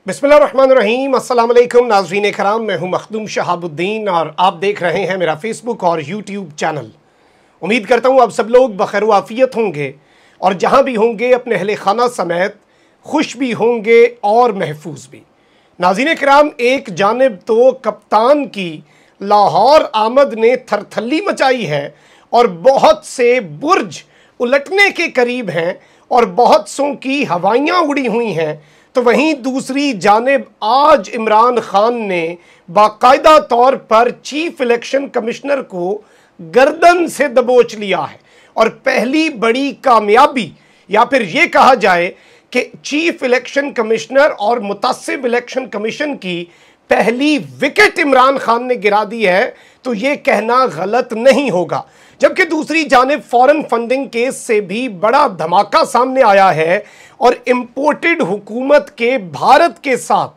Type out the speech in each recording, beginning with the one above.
बिस्मिल्लाहिर्रहमानिर्रहीम। अस्सलाम वालेकुम नाज़रीन कराम, मैं हूं मखदूम शहाबुद्दीन और आप देख रहे हैं मेरा फेसबुक और यूट्यूब चैनल। उम्मीद करता हूं आप सब लोग बखैर व आफियत होंगे और जहां भी होंगे अपने अहले खाना समेत खुश भी होंगे और महफूज भी। नाज़रीन कराम, एक जानिब तो कप्तान की लाहौर आमद ने थरथल्ली मचाई है और बहुत से बुर्ज उलटने के करीब हैं और बहुत सौ की हवाइयाँ उड़ी हुई हैं, तो वहीं दूसरी जानिब आज इमरान खान ने बाकायदा तौर पर चीफ इलेक्शन कमिश्नर को गर्दन से दबोच लिया है और पहली बड़ी कामयाबी, या फिर ये कहा जाए कि चीफ इलेक्शन कमिश्नर और मुतासिब इलेक्शन कमीशन की पहली विकेट इमरान खान ने गिरा दी है, तो ये कहना गलत नहीं होगा। जबकि दूसरी जानिब फॉरेन फंडिंग केस से भी बड़ा धमाका सामने आया है और इंपोर्टेड हुकूमत के भारत के साथ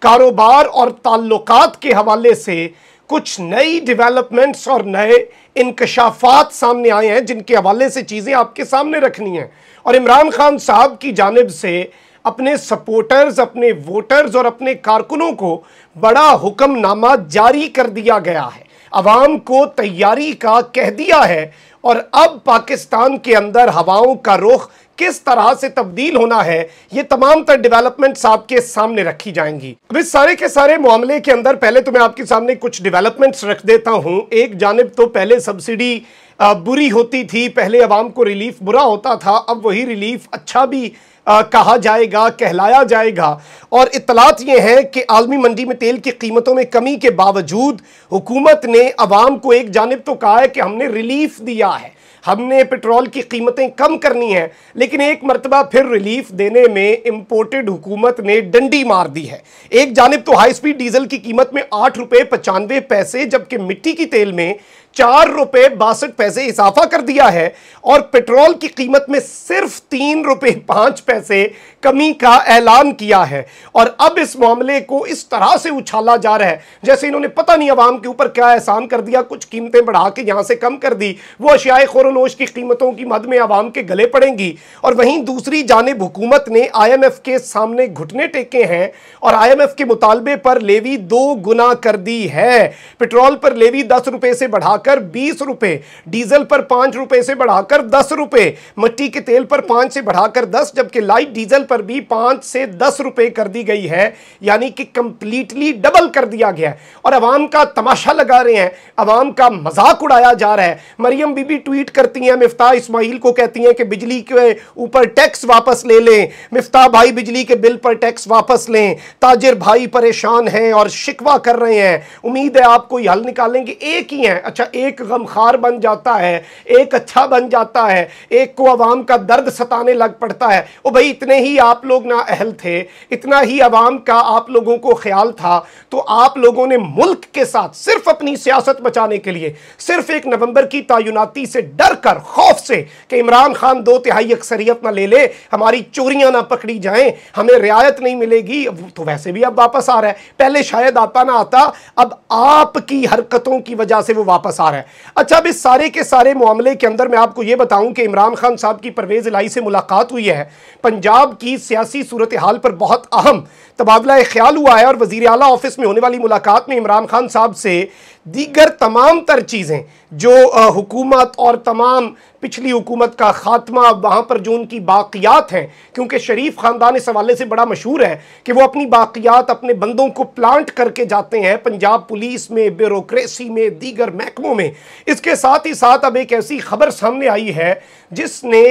कारोबार और ताल्लुकात के हवाले से कुछ नई डेवलपमेंट्स और नए इंकशाफात सामने आए हैं, जिनके हवाले से चीज़ें आपके सामने रखनी हैं। और इमरान खान साहब की जानिब से अपने सपोर्टर्स, अपने वोटर्स और अपने कारकुनों को बड़ा हुक्मनामा जारी कर दिया गया है, अवाम को तैयारी का कह दिया है और अब पाकिस्तान के अंदर हवाओं का रुख किस तरह से तब्दील होना है, ये तमाम तर डेवलपमेंट्स आपके सामने रखी जाएंगी। अब इस सारे के सारे मामले के अंदर पहले तो मैं आपके सामने कुछ डेवलपमेंट्स रख देता हूं। एक जानिब तो पहले सब्सिडी बुरी होती थी, पहले अवाम को रिलीफ बुरा होता था, अब वही रिलीफ अच्छा भी कहा जाएगा, कहलाया जाएगा। और इत्तलात ये है कि आलमी मंडी में तेल की कीमतों में कमी के बावजूद हुकूमत ने अवाम को एक जानिब तो कहा है कि हमने रिलीफ दिया है, हमने पेट्रोल की कीमतें कम करनी है, लेकिन एक मरतबा फिर रिलीफ देने में इंपोर्टेड हुकूमत ने डंडी मार दी है। एक जानिब तो हाई स्पीड डीजल की कीमत में 8 रुपये 95 पैसे, जबकि मिट्टी की तेल में 4 रुपये 62 पैसे इजाफा कर दिया है और पेट्रोल की कीमत में सिर्फ 3 रुपये 5 पैसे कमी का ऐलान किया है। और अब इस मामले को इस तरह से उछाला जा रहा है जैसे इन्होंने पता नहीं अवाम के ऊपर क्या एहसान कर दिया, कुछ कीमतें बढ़ा के यहां से कम कर दी, वो अशियाए खोरोनोश की कीमतों की मद में अवाम के गले पड़ेंगी। और वहीं दूसरी जानिब हुकूमत ने IMF के सामने घुटने टेके हैं और IMF के मुतालबे पर लेवी 2 गुना कर दी है। पेट्रोल पर लेवी 10 रुपए से बढ़ाकर 20 रुपए, डीजल पर 5 रुपए से बढ़ाकर 10 रुपए, मिट्टी के तेल पर 5 से बढ़ाकर 10, जबकि लाइट डीजल पर भी 5 से 10 रुपए कर दी गई है, यानी कि कंप्लीटली डबल कर दिया गया है। और अवाम का तमाशा लगा रहे हैं, अवाम का मजाक उड़ाया जा रहा है। मरियम बीबी ट्वीट करती हैं, मिफ्ताह इस्माइल को कहती हैं कि बिजली के ऊपर टैक्स वापस ले लें, मिफ्ताह भाई बिजली के बिल पर टैक्स वापस लें, ताजिर भाई परेशान हैं और शिकवा कर रहे हैं, उम्मीद है आप कोई हल निकालेंगे। एक ही है, अच्छा एक गमखार बन जाता है, एक अच्छा बन जाता है, एक को अवाम का दर्द सताने लग पड़ता है। ओ भाई, इतने ही आप लोग ना अहल थे, इतना ही अवाम का आप लोगों को ख्याल था, तो आप लोगों ने मुल्क के साथ सिर्फ अपनी सियासत बचाने के लिए, सिर्फ 1 नवंबर की तायुनाती से डर कर, खौफ से कि इमरान खान 2/3 अक्सरियत ना ले ले, हमारी चोरियां ना पकड़ी जाएं, हमें रियायत नहीं मिलेगी, तो वैसे भी अब वापस आ रहा है, पहले शायद आता ना आता, अब आपकी हरकतों की वजह से वो वापस आ रहा है। अच्छा, अब इस सारे के सारे मामले के अंदर मैं आपको यह बताऊं कि इमरान खान साहब की परवेज इलाही से मुलाकात हुई है, पंजाब की सियासी सूरत हाल पर बहुत अहम तबादला ख्याल हुआ है और वजीर आला ऑफिस में होने वाली मुलाकात में इमरान खान साहब से दीगर तमाम तर चीज़ें जो हुकूमत और तमाम पिछली हुकूमत का खात्मा, वहाँ पर जो उनकी बाकियात हैं, क्योंकि शरीफ ख़ानदान इस हवाले से बड़ा मशहूर है कि वो अपनी बाकियात अपने बंदों को प्लांट करके जाते हैं पंजाब पुलिस में, ब्यूरोक्रेसी में, दीगर महकमों में। इसके साथ ही साथ अब एक ऐसी खबर सामने आई है जिसने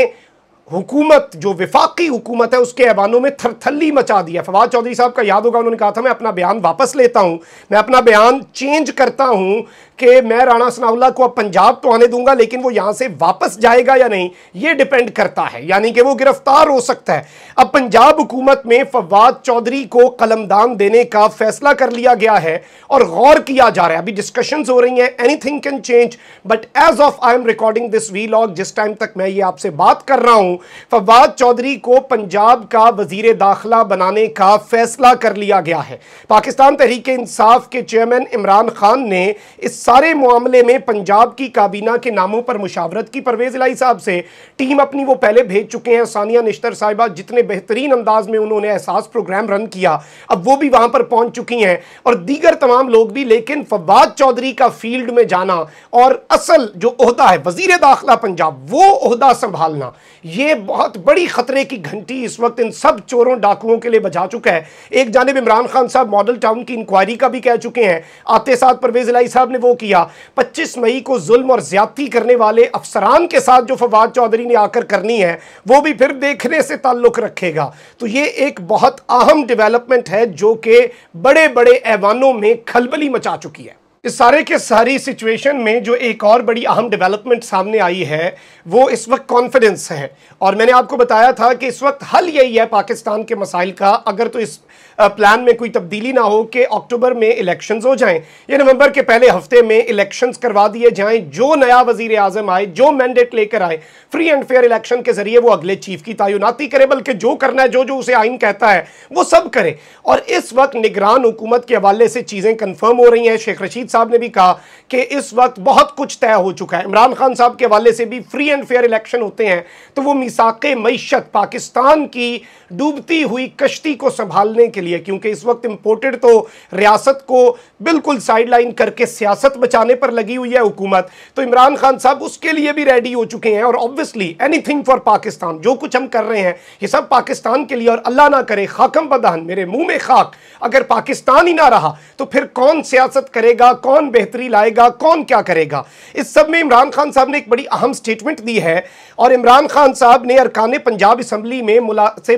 हुकूमत, जो विफाकी हुकूमत है, उसके ऐवानों में थरथल्ली मचा दिया। फवाद चौधरी साहब का याद होगा, उन्होंने कहा था मैं अपना बयान वापस लेता हूं, मैं अपना बयान चेंज करता हूं कि मैं राणा सनाउल्लाह को अब पंजाब तो आने दूंगा, लेकिन वो यहां से वापस जाएगा या नहीं ये डिपेंड करता है, यानी कि वो गिरफ्तार हो सकता है। अब पंजाब हुकूमत में फवाद चौधरी को कलमदान देने का फैसला कर लिया गया है और गौर किया जा रहा है, अभी डिस्कशंस हो रही हैं, anything can change, but as of I am recording this vlog, जिस टाइम तक मैं ये आपसे बात कर रहा हूं, हूं, फवाद चौधरी को पंजाब का वजीर दाखिला बनाने का फैसला कर लिया गया है। पाकिस्तान तहरीक इंसाफ के चेयरमैन इमरान खान ने इस सारे मामले में पंजाब की काबीना के नामों पर मुशावरत की। परवेज इलाही साहब से टीम अपनी वो पहले भेज चुके हैं। सानिया निश्तर साहिबा जितने बेहतरीन अंदाज में उन्होंने एहसास प्रोग्राम रन किया, अब वो भी वहां पर पहुंच चुकी हैं और दीगर तमाम लोग भी। लेकिन फवाद चौधरी का फील्ड में जाना और असल जो ओहदा है वजीर दाखिला पंजाब, वो ओहदा संभालना, ये बहुत बड़ी खतरे की घंटी इस वक्त इन सब चोरों डाकुओं के लिए बजा चुका है। एक जानिब इमरान खान साहब मॉडल टाउन की इंक्वायरी का भी कह चुके हैं, आते साथ परवेज इलाही साहब ने वो किया। 25 मई को जुल्म और ज्यादती करने वाले अफसरान के साथ जो फवाद चौधरी ने आकर करनी है वो भी फिर देखने से ताल्लुक रखेगा। तो ये एक बहुत अहम डेवलपमेंट है जो कि बड़े बड़े ऐवानों में खलबली मचा चुकी है। इस सारे के सारी सिचुएशन में जो एक और बड़ी अहम डेवलपमेंट सामने आई है वो इस वक्त कॉन्फिडेंस है। और मैंने आपको बताया था कि इस वक्त हल यही है पाकिस्तान के मसाइल का, अगर तो इस प्लान में कोई तब्दीली ना हो कि अक्टूबर में इलेक्शंस हो जाएं या नवंबर के पहले हफ्ते में इलेक्शंस करवा दिए जाएं। जो नया वजीर आजम आए, जो मैंडेट लेकर आए, फ्री एंड फेयर इलेक्शन के जरिए वो अगले चीफ की तैनाती करे, बल्कि जो करना है, जो जो उसे आइन कहता है वो सब करे। और इस वक्त निगरान हुकूमत के हवाले से चीजें कंफर्म हो रही हैं। शेख रशीद साहब ने भी कहा कि इस वक्त बहुत कुछ तय हो चुका है। इमरान खान साहब के हवाले से भी फ्री एंड फेयर इलेक्शन होते हैं तो वो मिसाक़े मईशत पाकिस्तान की डूबती हुई कश्ती को संभालने के लिए, क्योंकि इस वक्त इंपोर्टेड तो रियासत को बिल्कुल साइडलाइन करके सियासत बचाने पर लगी हुई है हुकूमत, तो इमरान खान साहब उसके लिए भी रेडी हो चुके हैं। और ऑब्वियसली एनीथिंग फॉर पाकिस्तान, जो कुछ हम कर रहे हैं ये सब पाकिस्तान के लिए। और अल्लाह ना करे, खाकम बदहन, मेरे मुंह में खाक, अगर पाकिस्तान ही ना रहा तो फिर कौन सियासत करेगा, कौन बेहतरी लाएगा, कौन क्या करेगा। इस सब में इमरान खान साहब ने एक बड़ी अहम स्टेटमेंट दी है और इमरान खान साहब ने अरकान पंजाब असम्बली में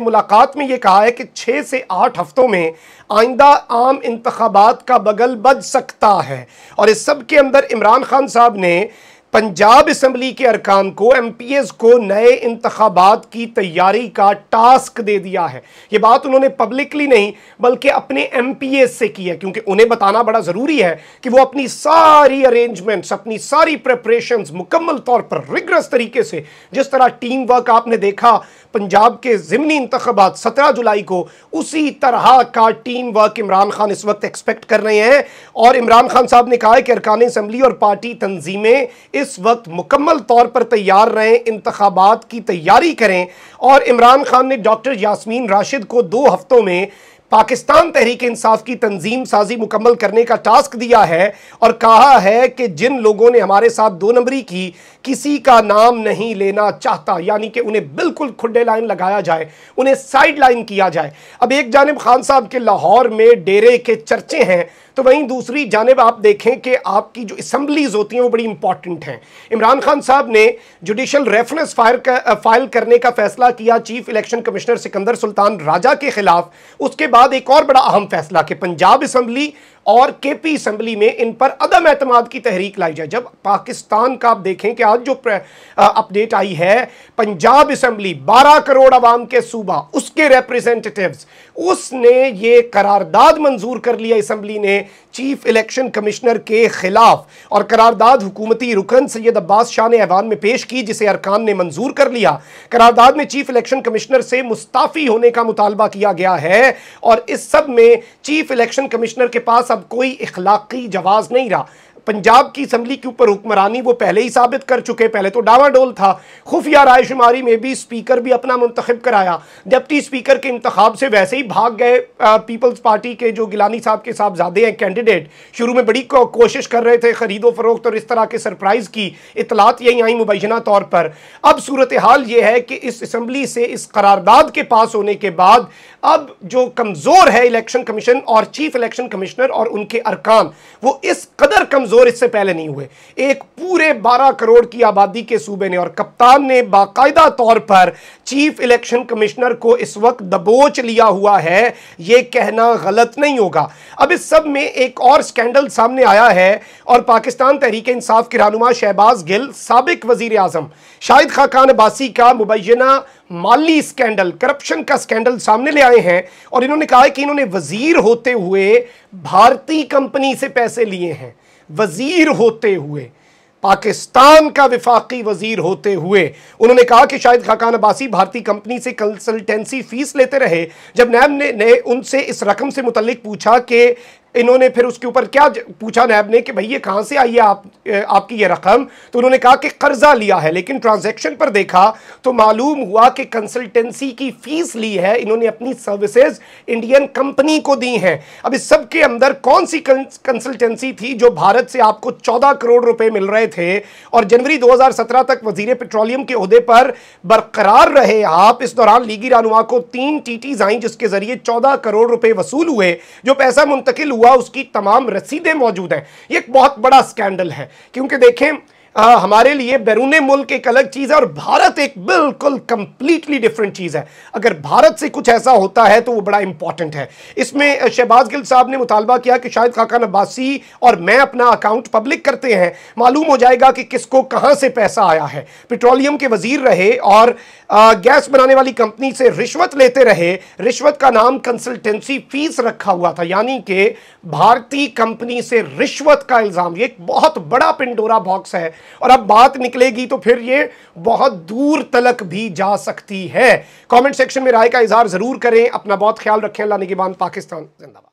मुलाकात में यह कहा है कि 6 से 8 हफ्तों में आइंदा आम इंतखाबात का बगल बज सकता है। और इस सब के अंदर इमरान खान साहब ने पंजाब असम्बली के अरकान को, MPs को नए इंतखाबात की तैयारी का टास्क दे दिया है। ये बात उन्होंने पब्लिकली नहीं बल्कि अपने MPs से की है, क्योंकि उन्हें बताना बड़ा ज़रूरी है कि वो अपनी सारी अरेंजमेंट्स, अपनी सारी प्रेपरेशंस मुकम्मल तौर पर रिगरस तरीके से, जिस तरह टीम वर्क आपने देखा पंजाब के ज़िमनी इंतखाबात 17 जुलाई को, उसी तरह का टीम वर्क इमरान खान इस वक्त एक्सपेक्ट कर रहे हैं। और इमरान खान साहब ने कहा है कि अरकान असम्बली और पार्टी तंजीमें इस वक्त मुकम्मल तौर पर तैयार रहें, इंतखाबात की तैयारी करें। और इमरान खान ने डॉक्टर यास्मीन राशिद को 2 हफ्तों में पाकिस्तान तहरीक इंसाफ की तंजीम साजी मुकम्मल करने का टास्क दिया है और कहा है कि जिन लोगों ने हमारे साथ 2 नंबरी की, किसी का नाम नहीं लेना चाहता, यानी कि उन्हें बिल्कुल खुड्डे लाइन लगाया जाए, उन्हें साइड लाइन किया जाए। अब एक जानिब खान साहब के लाहौर में डेरे के चर्चे हैं, तो वहीं दूसरी जानिब आप देखें कि आपकी जो असम्बलीज होती हैं वो बड़ी इंपॉर्टेंट हैं। इमरान खान साहब ने जुडिशल रेफरेंस फाइल करने का फैसला किया chief election commissioner Sikandar Sultan Raja के खिलाफ। उसके बाद एक और बड़ा अहम फैसला कि पंजाब असम्बली और KP असम्बली में इन पर अदम एतमाद की तहरीक लाई जाए। जब पाकिस्तान का आप देखें कि आज जो अपडेट आई है, पंजाब असम्बली 12 करोड़ आवाम के सूबा, उसके रिप्रेजेंटेटिव्स, उसने ये करारदाद मंजूर कर लिया असम्बली ने चीफ इलेक्शन कमिश्नर के खिलाफ। और करारदाद हुकूमती रुकन सैयद अब्बास शाह ने ऐवान में पेश की, जिसे अरकान ने मंजूर कर लिया। करारदाद में चीफ इलेक्शन कमिश्नर से मुस्ताफी होने का मुतालबा किया गया है और इस सब में चीफ इलेक्शन कमिश्नर के पास अब कोई इखलाकी जवाज नहीं रहा। पंजाब की असम्बली के ऊपर हुक्मरानी वो पहले ही साबित कर चुके, पहले तो डावाडोल था। खुफिया रायशुमारी में भी स्पीकर भी अपना मुंतखब कराया, डिप्टी स्पीकर के इंतखाब से वैसे ही भाग गए पीपल्स पार्टी के जो गिलानी साहब के साहबजादे हैं कैंडिडेट। शुरू में बड़ी कोशिश कर रहे थे खरीदो फरोख्त और इस तरह के सरप्राइज की इतलात यही आई मुबैना तौर पर। अब सूरत हाल ये है कि इस असम्बली से इस करारदाद के पास होने के बाद अब जो कमजोर है इलेक्शन कमीशन और चीफ इलेक्शन कमिश्नर और उनके अरकान, वो इस कदर कमजोर इससे पहले नहीं हुए। एक पूरे 12 करोड़ की आबादी के सूबे ने, और कप्तान ने बाकायदा तौर पर चीफ इलेक्शन कमिश्नर को इस वक्त दबोच लिया हुआ है, यह कहना गलत नहीं होगा। अब इस सब में एक और स्कैंडल सामने आया है और पाकिस्तान तहरीक इंसाफ के रहनुमा शहबाज गिल, साबिक वजीर आजम शाहिद खाकान अब्बासी का मुबैना माली स्कैंडल, करप्शन का स्कैंडल सामने ले आए हैं। और इन्होंने कहा है कि इन्होंने वजीर होते हुए भारतीय कंपनी से पैसे लिए हैं, वजीर होते हुए। पाकिस्तान का विफाकी वजीर होते हुए उन्होंने कहा कि शाहिद खाकान अब्बासी भारतीय कंपनी से कंसल्टेंसी फीस लेते रहे। जब नैब ने उनसे इस रकम से मुतल्लिक पूछा कि इन्होंने फिर उसके ऊपर क्या पूछा नैब ने कि भाई ये कहां से आई है आपकी ये रकम, तो उन्होंने कहा कि कर्जा लिया है। लेकिन ट्रांजैक्शन पर देखा तो मालूम हुआ कि कंसल्टेंसी की फीस ली है, इन्होंने अपनी सर्विसेज इंडियन कंपनी को दी हैं। अब इस सब के अंदर कौन सी कंसल्टेंसी थी जो भारत से आपको 14 करोड़ रुपए मिल रहे थे और जनवरी 2017 तक वजीर पेट्रोलियम के ओहदे पर बरकरार रहे आप। इस दौरान लीगी रहनुमा को 3 टीटीज आई जिसके जरिए 14 करोड़ रुपए वसूल हुए। जो पैसा मुंतकिल हुआ उसकी तमाम रसीदें मौजूद हैं। ये एक बहुत बड़ा स्कैंडल है क्योंकि देखें हमारे लिए बैरूने मुल्क एक अलग चीज है और भारत एक बिल्कुल कंप्लीटली डिफरेंट चीज है। अगर भारत से कुछ ऐसा होता है तो वो बड़ा इंपॉर्टेंट है। इसमें शहबाज गिल साहब ने मुतालबा किया कि शाहिद खाकान अब्बासी और मैं अपना अकाउंट पब्लिक करते हैं, मालूम हो जाएगा कि किसको कहां से पैसा आया है। पेट्रोलियम के वजीर रहे और गैस बनाने वाली कंपनी से रिश्वत लेते रहे। रिश्वत का नाम कंसल्टेंसी फीस रखा हुआ था, यानी कि भारतीय कंपनी से रिश्वत का इल्जाम। ये एक बहुत बड़ा पिंडोरा बॉक्स है और अब बात निकलेगी तो फिर ये बहुत दूर तलक भी जा सकती है। कमेंट सेक्शन में राय का इजहार जरूर करें। अपना बहुत ख्याल रखें। अल्लाह निगहबान। पाकिस्तान जिंदाबाद।